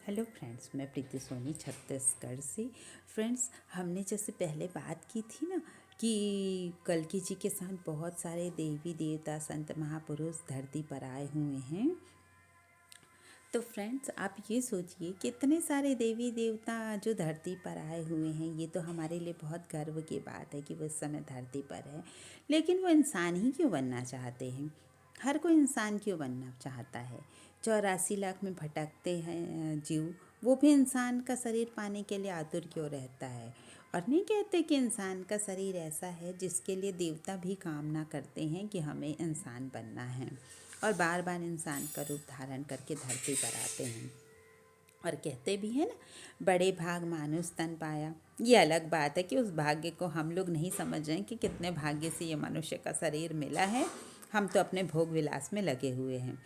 Hello friends, मैं प्रीति सोनी छत्तीसगढ़ से। Friends, हमने जैसे पहले बात की थी ना कि कल्कि जी के साथ बहुत सारे देवी देवता संत महापुरुष धरती पर आए हुए हैं। तो फ्रेंड्स, आप ये सोचिए कितने सारे देवी देवता जो धरती पर आए हुए हैं। ये तो हमारे लिए बहुत गर्व की बात है कि वो इस समय धरती पर है। लेकिन वो इंसान ही क्यों बनना चाहते हैं? हर कोई इंसान क्यों बनना चाहता है? 84 लाख में भटकते हैं जीव, वो भी इंसान का शरीर पाने के लिए आतुर क्यों रहता है? और नहीं कहते कि इंसान का शरीर ऐसा है जिसके लिए देवता भी कामना करते हैं कि हमें इंसान बनना है, और बार बार इंसान का रूप धारण करके धरती पर आते हैं। और कहते भी हैं ना, बड़े भाग मानुष तन पाया। ये अलग बात है कि उस भाग्य को हम लोग नहीं समझ रहे हैं कि कितने भाग्य से ये मनुष्य का शरीर मिला है। हम तो अपने भोग विलास में लगे हुए हैं।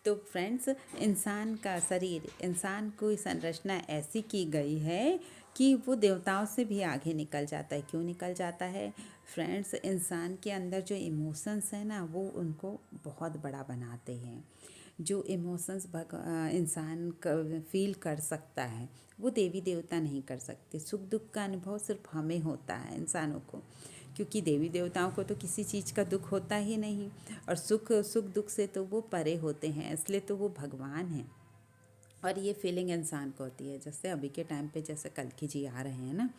तो फ्रेंड्स, इंसान का शरीर, इंसान की संरचना ऐसी की गई है कि वो देवताओं से भी आगे निकल जाता है। क्यों निकल जाता है? फ्रेंड्स, इंसान के अंदर जो इमोशंस है ना, वो उनको बहुत बड़ा बनाते हैं। जो इमोशंस इंसान फील कर सकता है, वो देवी देवता नहीं कर सकते। सुख दुख का अनुभव सिर्फ हमें होता है, इंसानों को, क्योंकि देवी देवताओं को तो किसी चीज़ का दुख होता ही नहीं। और सुख दुख से तो वो परे होते हैं, इसलिए तो वो भगवान हैं। और ये फीलिंग इंसान को होती है। जैसे अभी के टाइम पे जैसे कल्कि जी आ रहे हैं ना,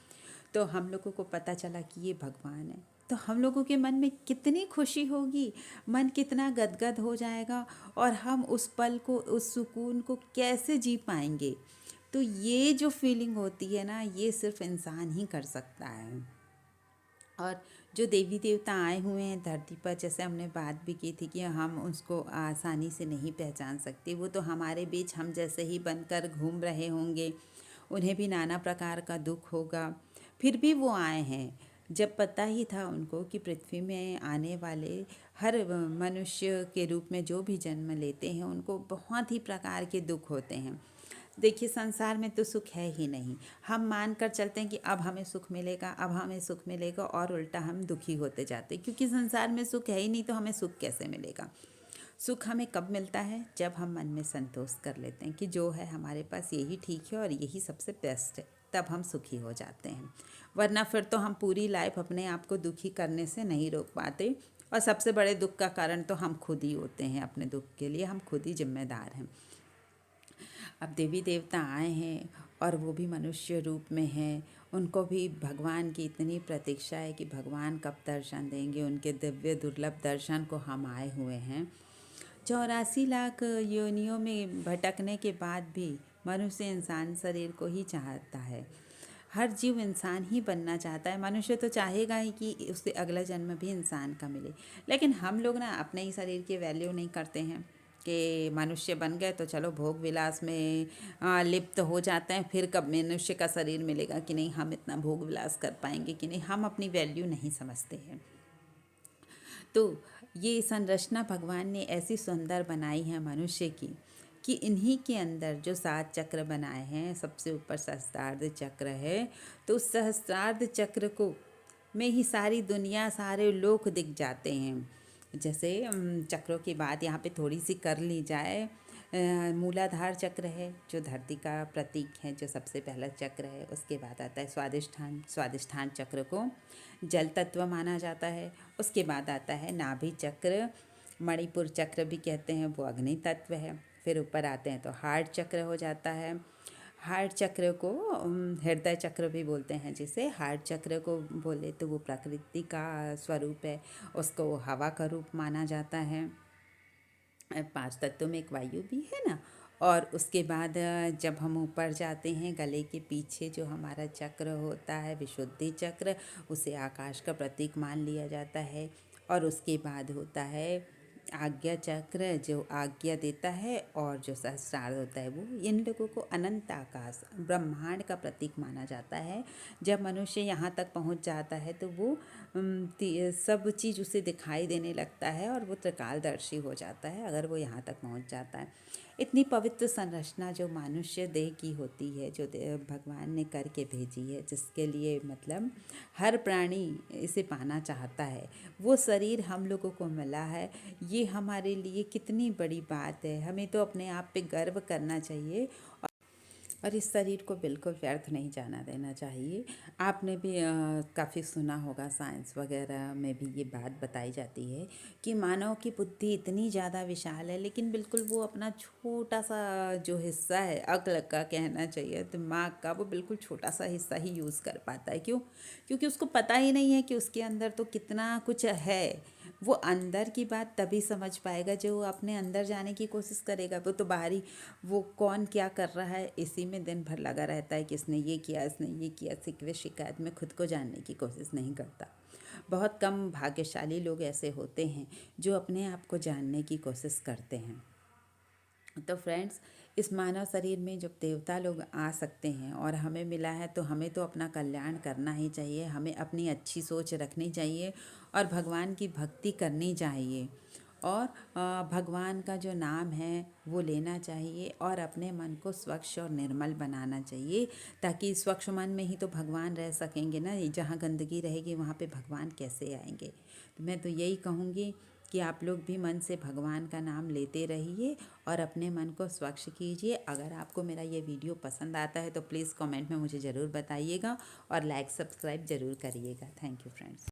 तो हम लोगों को पता चला कि ये भगवान है, तो हम लोगों के मन में कितनी खुशी होगी, मन कितना गदगद हो जाएगा, और हम उस पल को, उस सुकून को कैसे जी पाएंगे? तो ये जो फीलिंग होती है ना, ये सिर्फ इंसान ही कर सकता है। और जो देवी देवता आए हुए हैं धरती पर, जैसे हमने बात भी की थी कि हम उसको आसानी से नहीं पहचान सकते। वो तो हमारे बीच हम जैसे ही बनकर घूम रहे होंगे, उन्हें भी नाना प्रकार का दुख होगा, फिर भी वो आए हैं। जब पता ही था उनको कि पृथ्वी में आने वाले हर मनुष्य के रूप में जो भी जन्म लेते हैं, उनको बहुत ही प्रकार के दुख होते हैं। देखिए, संसार में तो सुख है ही नहीं। हम मान कर चलते हैं कि अब हमें सुख मिलेगा, अब हमें सुख मिलेगा, और उल्टा हम दुखी होते जाते हैं, क्योंकि संसार में सुख है ही नहीं, तो हमें सुख कैसे मिलेगा? सुख हमें कब मिलता है? जब हम मन में संतोष कर लेते हैं कि जो है हमारे पास यही ठीक है और यही सबसे बेस्ट है, तब हम सुखी हो जाते हैं। वरना फिर तो हम पूरी लाइफ अपने आप को दुखी करने से नहीं रोक पाते, और सबसे बड़े दुख का कारण तो हम खुद ही होते हैं। अपने दुख के लिए हम खुद ही जिम्मेदार हैं। अब देवी देवता आए हैं और वो भी मनुष्य रूप में हैं। उनको भी भगवान की इतनी प्रतीक्षा है कि भगवान कब दर्शन देंगे। उनके दिव्य दुर्लभ दर्शन को हम आए हुए हैं। 84 लाख योनियों में भटकने के बाद भी मनुष्य इंसान शरीर को ही चाहता है। हर जीव इंसान ही बनना चाहता है। मनुष्य तो चाहेगा ही कि उसे अगला जन्म भी इंसान का मिले। लेकिन हम लोग ना अपने ही शरीर की वैल्यू नहीं करते हैं कि मनुष्य बन गए तो चलो भोग विलास में लिप्त हो जाते हैं। फिर कब मनुष्य का शरीर मिलेगा कि नहीं, हम इतना भोग विलास कर पाएंगे कि नहीं, हम अपनी वैल्यू नहीं समझते हैं। तो ये संरचना भगवान ने ऐसी सुंदर बनाई है मनुष्य की, कि इन्हीं के अंदर जो 7 चक्र बनाए हैं, सबसे ऊपर सहस्त्रार्ध चक्र है। तो उस सहस्त्रार्ध चक्र को में ही सारी दुनिया, सारे लोक दिख जाते हैं। जैसे चक्रों की बात यहाँ पे थोड़ी सी कर ली जाए। मूलाधार चक्र है जो धरती का प्रतीक है, जो सबसे पहला चक्र है। उसके बाद आता है स्वादिष्ठान। स्वादिष्ठान चक्र को जल तत्व माना जाता है। उसके बाद आता है नाभि चक्र, मणिपुर चक्र भी कहते हैं, वो अग्नि तत्व है। फिर ऊपर आते हैं तो हार्ट चक्र हो जाता है। हार्ट चक्र को हृदय चक्र भी बोलते हैं। जिसे हार्ट चक्र को बोले तो वो प्रकृति का स्वरूप है, उसको हवा का रूप माना जाता है। 5 तत्वों में एक वायु भी है ना। और उसके बाद जब हम ऊपर जाते हैं, गले के पीछे जो हमारा चक्र होता है विशुद्धि चक्र, उसे आकाश का प्रतीक मान लिया जाता है। और उसके बाद होता है आज्ञा चक्र, जो आज्ञा देता है। और जो सहस्त्रार्ध होता है, वो इन लोगों को अनंत आकाश, ब्रह्मांड का प्रतीक माना जाता है। जब मनुष्य यहाँ तक पहुँच जाता है तो वो सब चीज़ उसे दिखाई देने लगता है, और वो त्रिकालदर्शी हो जाता है अगर वो यहाँ तक पहुँच जाता है। इतनी पवित्र संरचना जो मनुष्य देह की होती है, जो भगवान ने करके भेजी है, जिसके लिए मतलब हर प्राणी इसे पाना चाहता है, वो शरीर हम लोगों को मिला है। ये हमारे लिए कितनी बड़ी बात है। हमें तो अपने आप पे गर्व करना चाहिए। और इस शरीर को बिल्कुल व्यर्थ नहीं जाना देना चाहिए। आपने भी काफ़ी सुना होगा, साइंस वगैरह में भी ये बात बताई जाती है कि मानव की बुद्धि इतनी ज़्यादा विशाल है, लेकिन बिल्कुल वो अपना छोटा सा जो हिस्सा है, अक्ल का कहना चाहिए, दिमाग का, वो बिल्कुल छोटा सा हिस्सा ही यूज़ कर पाता है। क्यों? क्योंकि उसको पता ही नहीं है कि उसके अंदर तो कितना कुछ है। वो अंदर की बात तभी समझ पाएगा जो वो अपने अंदर जाने की कोशिश करेगा। वो तो बाहरी, वो कौन क्या कर रहा है इसी में दिन भर लगा रहता है कि इसने ये किया, इसने ये किया, शिकवे शिकायत में खुद को जानने की कोशिश नहीं करता। बहुत कम भाग्यशाली लोग ऐसे होते हैं जो अपने आप को जानने की कोशिश करते हैं। तो फ्रेंड्स, इस मानव शरीर में जब देवता लोग आ सकते हैं और हमें मिला है, तो हमें तो अपना कल्याण करना ही चाहिए। हमें अपनी अच्छी सोच रखनी चाहिए और भगवान की भक्ति करनी चाहिए और भगवान का जो नाम है वो लेना चाहिए और अपने मन को स्वच्छ और निर्मल बनाना चाहिए, ताकि स्वच्छ मन में ही तो भगवान रह सकेंगे ना। जहाँ गंदगी रहेगी वहाँ पे भगवान कैसे आएंगे। तो मैं तो यही कहूँगी कि आप लोग भी मन से भगवान का नाम लेते रहिए और अपने मन को स्वच्छ कीजिए। अगर आपको मेरा ये वीडियो पसंद आता है तो प्लीज़ कमेंट में मुझे ज़रूर बताइएगा और लाइक सब्सक्राइब ज़रूर करिएगा। Thank you friends.